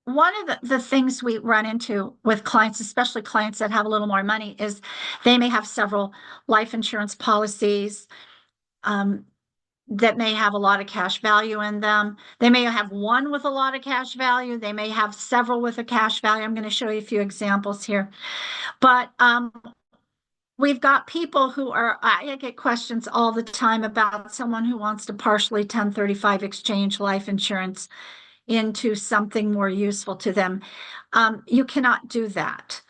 one of the things we run into with clients, especially clients that have a little more money, is they may have several life insurance policies that may have a lot of cash value in them. They may have one with a lot of cash value. They may have several with a cash value. I'm going to show you a few examples here. But we've got people who are, I get questions all the time about someone who wants to partially 1035 exchange life insurance into something more useful to them. You cannot do that.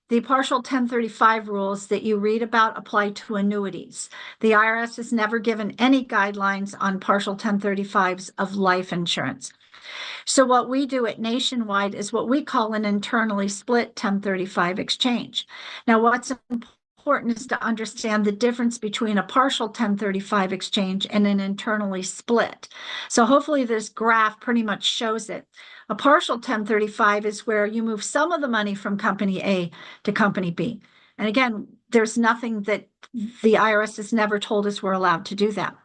The partial 1035 rules that you read about apply to annuities. The IRS has never given any guidelines on partial 1035s of life insurance. So what we do at Nationwide is what we call an internally split 1035 exchange. Now, what's important is to understand the difference between a partial 1035 exchange and an internally split. So hopefully this graph pretty much shows it. A partial 1035 is where you move some of the money from company A to company B. And again, there's nothing that the IRS has never told us we're allowed to do that.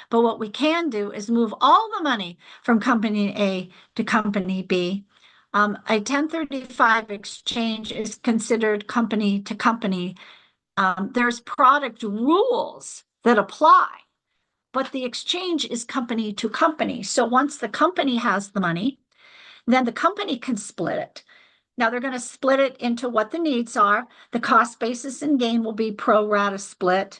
But what we can do is move all the money from company A to company B. A 1035 exchange is considered company to company. There's product rules that apply, but the exchange is company to company. So once the company has the money, then the company can split it. Now they're going to split it into what the needs are. The cost basis and gain will be pro rata split,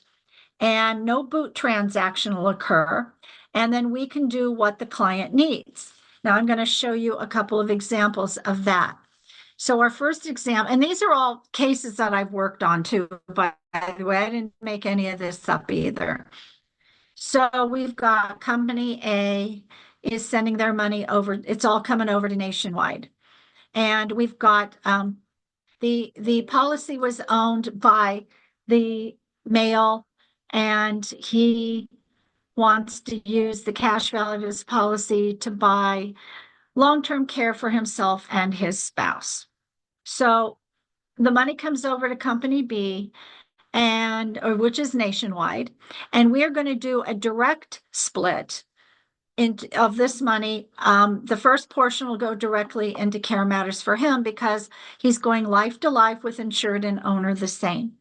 and no boot transaction will occur. And then we can do what the client needs. Now I'm going to show you a couple of examples of that. So our first example, and these are all cases that I've worked on too, by the way, I didn't make any of this up either. So we've got company A is sending their money over. It's all coming over to Nationwide. And we've got the policy was owned by the male, and he wants to use the cash value of his policy to buy long-term care for himself and his spouse. So the money comes over to company B, which is Nationwide, and we're going to do a direct split of this money. The first portion will go directly into Care Matters for him because he's going life to life with insured and owner the same.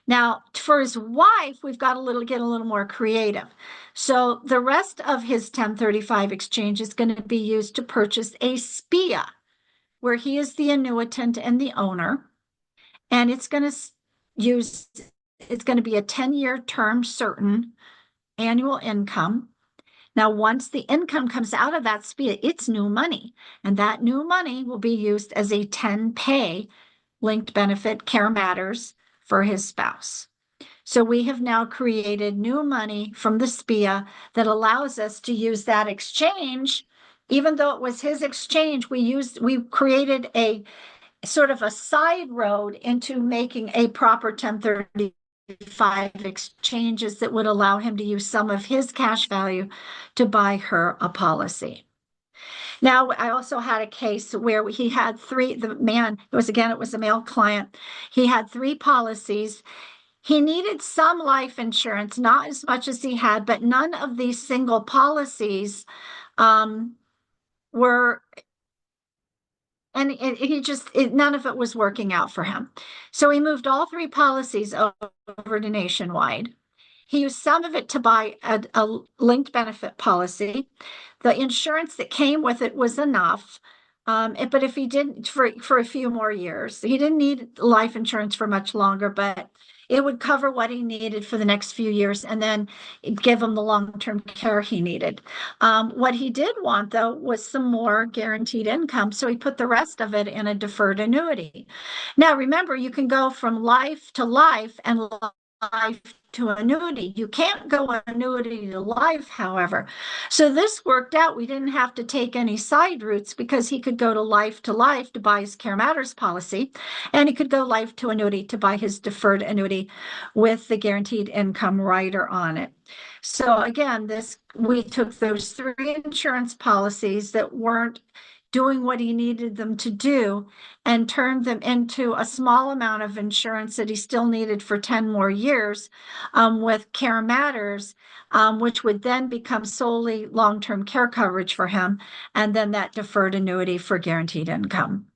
Now, for his wife, we've got to get a little more creative. So the rest of his 1035 exchange is going to be used to purchase a SPIA, where he is the annuitant and the owner. And it's going to be a 10-year term certain annual income. Now, once the income comes out of that SPIA, it's new money. And that new money will be used as a 10-pay linked benefit Care Matters for his spouse. So we have now created new money from the SPIA that allows us to use that exchange. Even though it was his exchange, we created a sort of a side road into making a proper 1035 exchanges that would allow him to use some of his cash value to buy her a policy. Now, I also had a case where he had it was a male client. He had 3 policies. He needed some life insurance, not as much as he had, but none of these single policies were And none of it was working out for him. So he moved all 3 policies over to Nationwide. He used some of it to buy a linked benefit policy. The insurance that came with it was enough. But if he didn't, for a few more years, he didn't need life insurance for much longer, but it would cover what he needed for the next few years and then give him the long-term care he needed. What he did want, though, was some more guaranteed income. So he put the rest of it in a deferred annuity. Now, remember, you can go from life to life and life to annuity. You can't go annuity to life, however. So this worked out. We didn't have to take any side routes because he could go to life to buy his Care Matters policy, and he could go life to annuity to buy his deferred annuity with the guaranteed income rider on it. So again, we took those 3 insurance policies that weren't doing what he needed them to do and turned them into a small amount of insurance that he still needed for 10 more years with Care Matters, which would then become solely long-term care coverage for him, and then that deferred annuity for guaranteed income.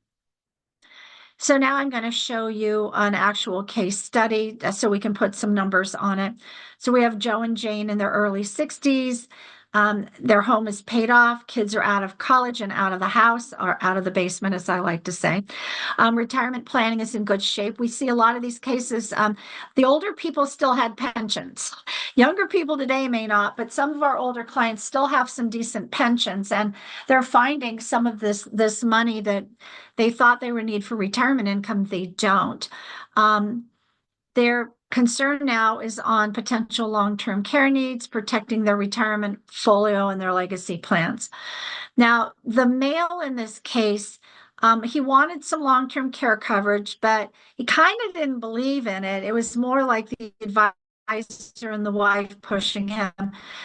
So now I'm going to show you an actual case study so we can put some numbers on it. So we have Joe and Jane in their early 60s. Their home is paid off. Kids are out of college and out of the house, or out of the basement, as I like to say. Retirement planning is in good shape. We see a lot of these cases. The older people still had pensions. Younger people today may not, but some of our older clients still have some decent pensions, and they're finding some of this money that they thought they would need for retirement income, they don't. Their concern now is on potential long-term care needs, protecting their retirement portfolio and their legacy plans. Now, the male in this case, he wanted some long-term care coverage, but he kind of didn't believe in it. It was more like the advisor and the wife pushing him.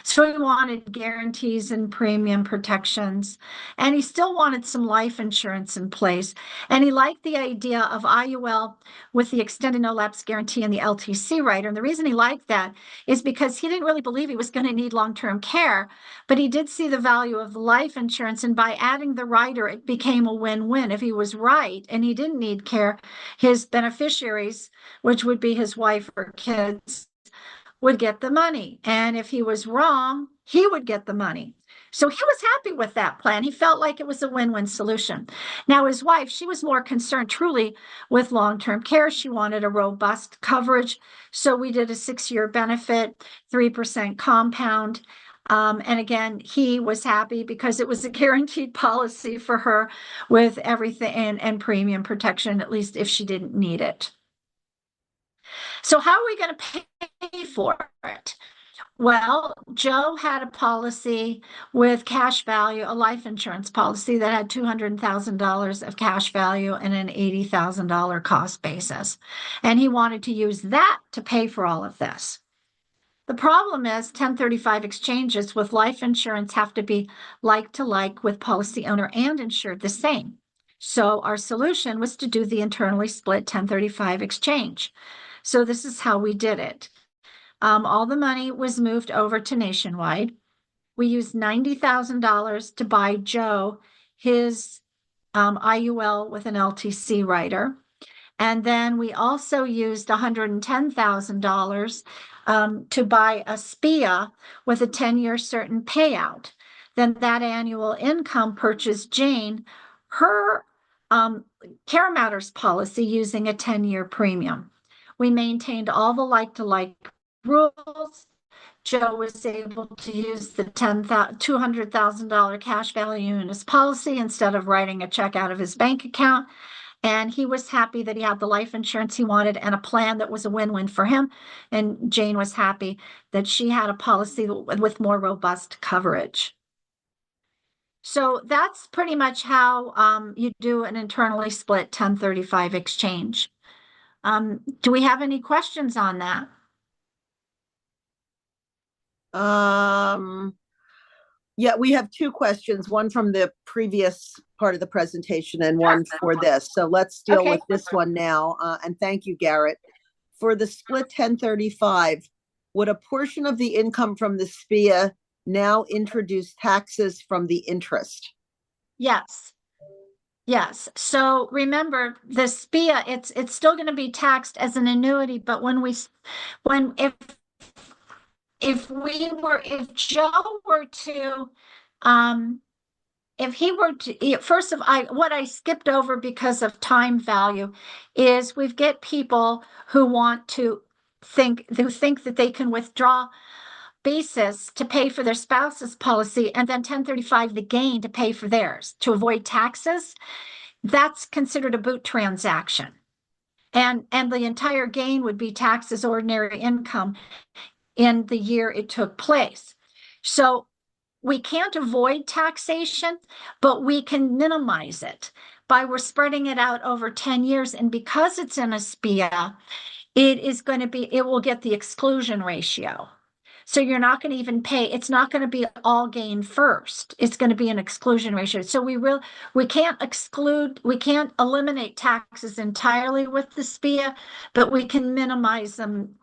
So he wanted guarantees and premium protections, and he still wanted some life insurance in place. And he liked the idea of IUL with the extended no lapse guarantee and the LTC rider. And the reason he liked that is because he didn't really believe he was going to need long-term care, but he did see the value of the life insurance. And by adding the rider, it became a win-win. If he was right and he didn't need care, his beneficiaries, which would be his wife or kids, would get the money. And if he was wrong, he would get the money. So he was happy with that plan. He felt like it was a win-win solution. Now, his wife, she was more concerned truly with long-term care. She wanted a robust coverage. So we did a 6-year benefit, 3% compound. And again, he was happy because it was a guaranteed policy for her with everything and premium protection, at least if she didn't need it. So how are we going to pay for it? Well, Joe had a policy with cash value, a life insurance policy that had $200,000 of cash value and an $80,000 cost basis. And he wanted to use that to pay for all of this. The problem is 1035 exchanges with life insurance have to be like to like with policy owner and insured the same. So our solution was to do the internally split 1035 exchange. So this is how we did it. All the money was moved over to Nationwide. We used $90,000 to buy Joe his IUL with an LTC rider. And then we also used $110,000 to buy a SPIA with a 10-year certain payout. Then that annual income purchased Jane her Care Matters policy using a 10-year premium. We maintained all the like-to-like rules. Joe was able to use the $200,000 cash value in his policy instead of writing a check out of his bank account. And he was happy that he had the life insurance he wanted and a plan that was a win-win for him. And Jane was happy that she had a policy with more robust coverage. So that's pretty much how you do an internally split 1035 exchange. Do we have any questions on that? Yeah, we have 2 questions, one from the previous part of the presentation and one for this. So let's deal with this one now. And thank you, Garrett. For the split 1035, would a portion of the income from the SPIA now introduce taxes from the interest? Yes. Yes. So remember the SPIA, it's still going to be taxed as an annuity, but when if Joe were to if he were to first of what I skipped over because of time value is we've get people who want to think that they can withdraw basis to pay for their spouse's policy and then 1035 the gain to pay for theirs to avoid taxes. That's considered a boot transaction. And the entire gain would be taxed as ordinary income in the year it took place. So we can't avoid taxation, but we can minimize it by we're spreading it out over 10 years. And because it's in a SPIA, it will get the exclusion ratio. So you're not going to even pay, it's not going to be all gain first. It's going to be an exclusion ratio. So we can't eliminate taxes entirely with the SPIA, but we can minimize them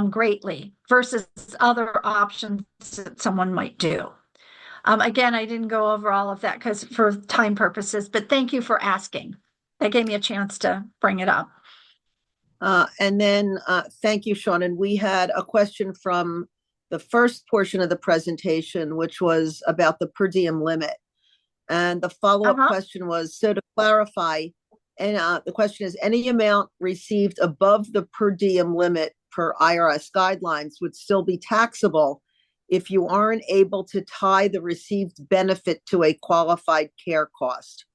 greatly versus other options that someone might do. Again, I didn't go over all of that because for time purposes, but thank you for asking. That gave me a chance to bring it up. And then thank you, Shawn. And we had a question from the first portion of the presentation, which was about the per diem limit. And the follow-up question was, so to clarify, and the question is, any amount received above the per diem limit per IRS guidelines would still be taxable if you aren't able to tie the received benefit to a qualified care cost.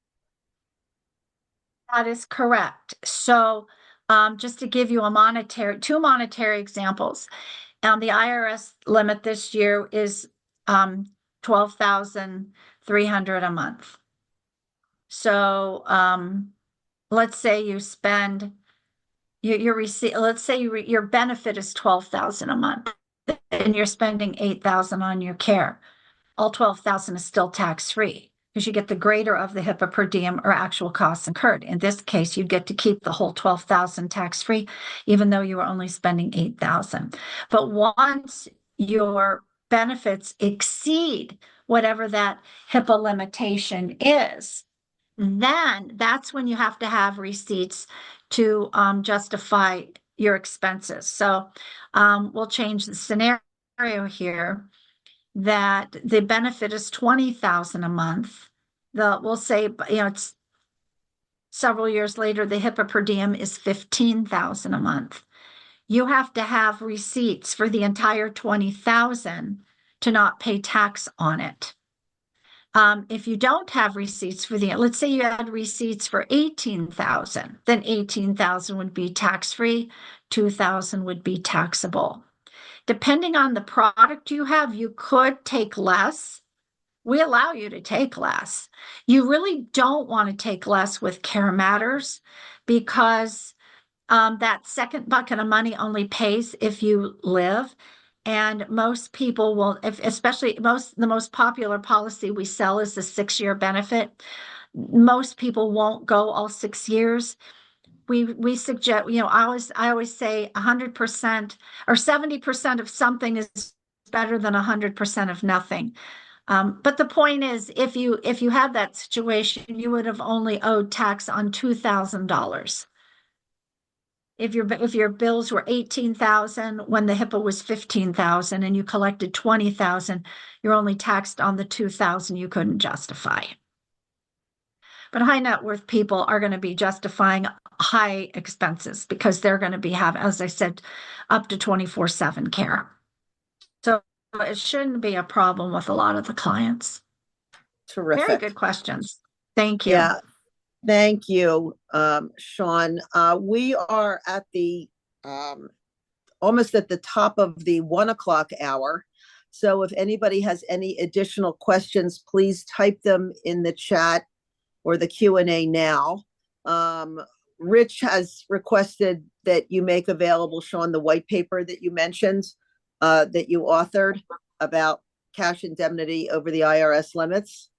That is correct. So just to give you two monetary examples, the IRS limit this year is $12,300 a month. So let's say you spend let's say your benefit is $12,000 a month, and you're spending $8,000 on your care. All $12,000 is still tax-free because you get the greater of the HIPAA per diem or actual costs incurred. In this case, you'd get to keep the whole $12,000 tax-free, even though you were only spending $8,000. But once your benefits exceed whatever that HIPAA limitation is, then that's when you have to have receipts to justify your expenses. So we'll change the scenario here that the benefit is $20,000 a month. We'll say, it's several years later, the HIPAA per diem is $15,000 a month. You have to have receipts for the entire $20,000 to not pay tax on it. If you don't have receipts let's say you had receipts for $18,000, then $18,000 would be tax-free, $2,000 would be taxable. Depending on the product you have, you could take less. We allow you to take less. You really don't want to take less with Care Matters because that second bucket of money only pays if you live. And most people will, especially the most popular policy we sell is the 6-year benefit. Most people won't go all 6 years. We suggest, I always say 100% or 70% of something is better than 100% of nothing. But the point is, if you had that situation, you would have only owed tax on $2,000. If your bills were $18,000 when the HIPAA was $15,000 and you collected $20,000, you're only taxed on the $2,000 you couldn't justify. But high net worth people are going to be justifying high expenses because they're going to be as I said, up to 24/7 care. So it shouldn't be a problem with a lot of the clients. Terrific. Very good questions. Thank you. Yeah. Thank you, Shawn. We are at the almost at the top of the 1 o'clock hour. So if anybody has any additional questions, please type them in the chat or the Q&A now. Rich has requested that you make available, Shawn, the white paper that you mentioned, that you authored about cash indemnity over the IRS limits.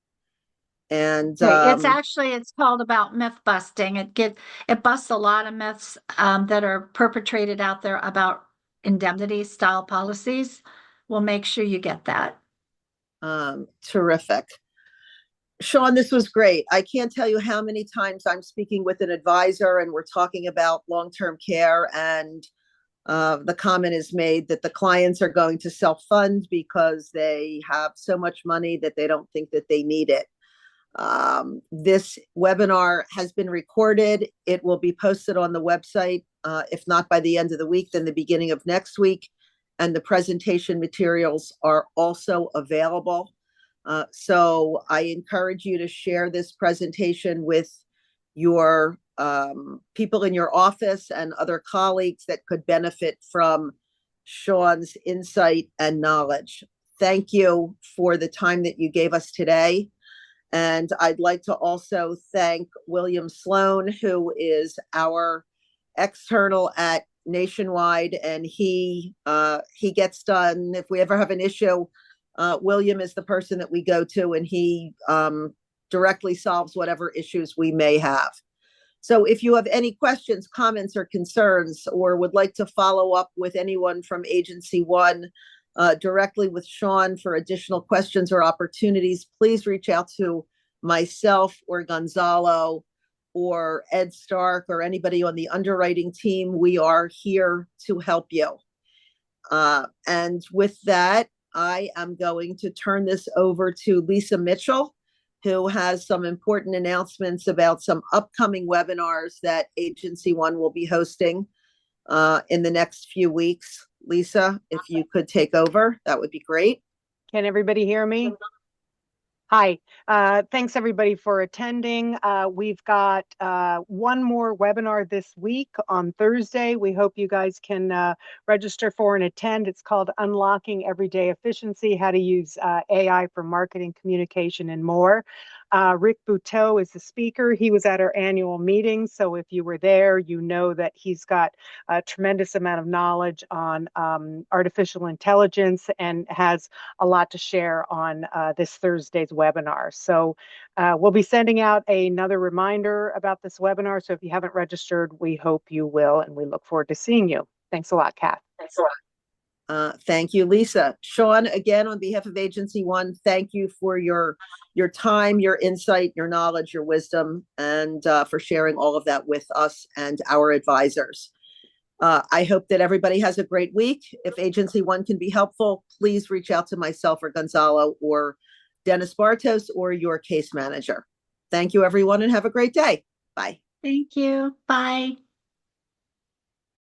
And it's called about myth busting. It busts a lot of myths that are perpetrated out there about indemnity style policies. We'll make sure you get that. Terrific. Shawn, this was great. I can't tell you how many times I'm speaking with an advisor and we're talking about long-term care, and the comment is made that the clients are going to self-fund because they have so much money that they don't think that they need it. This webinar has been recorded. It will be posted on the website, if not by the end of the week, then the beginning of next week. And the presentation materials are also available. So I encourage you to share this presentation with your people in your office and other colleagues that could benefit from Shawn's insight and knowledge. Thank you for the time that you gave us today. And I'd like to also thank William Sloan, who is our external at Nationwide, and he gets done. If we ever have an issue, William is the person that we go to, and he directly solves whatever issues we may have. So if you have any questions, comments, or concerns, or would like to follow up with anyone from Agency One directly with Shawn for additional questions or opportunities, please reach out to myself or Gonzalo or Ed Stark or anybody on the underwriting team. We are here to help you. And with that, I am going to turn this over to Lisa Mitchell, who has some important announcements about some upcoming webinars that Agency One will be hosting in the next few weeks. Lisa, if you could take over, that would be great. Can everybody hear me? Hi, thanks everybody for attending. We've got one more webinar this week on Thursday. We hope you guys can register for and attend. It's called Unlocking Everyday Efficiency, How to Use AI for Marketing, Communication, and More. Rick Buteau is the speaker. He was at our annual meeting, so if you were there, you know that he's got a tremendous amount of knowledge on artificial intelligence and has a lot to share on this Thursday's webinar. So we'll be sending out another reminder about this webinar, so if you haven't registered, we hope you will, and we look forward to seeing you. Thanks a lot, Kath. Thanks a lot. Thank you, Lisa. Shawn, again, on behalf of Agency One, thank you for your time, your insight, your knowledge, your wisdom, and for sharing all of that with us and our advisors. I hope that everybody has a great week. If Agency One can be helpful, please reach out to myself or Gonzalo or Dennis Bartos or your case manager. Thank you, everyone, and have a great day. Bye. Thank you. Bye.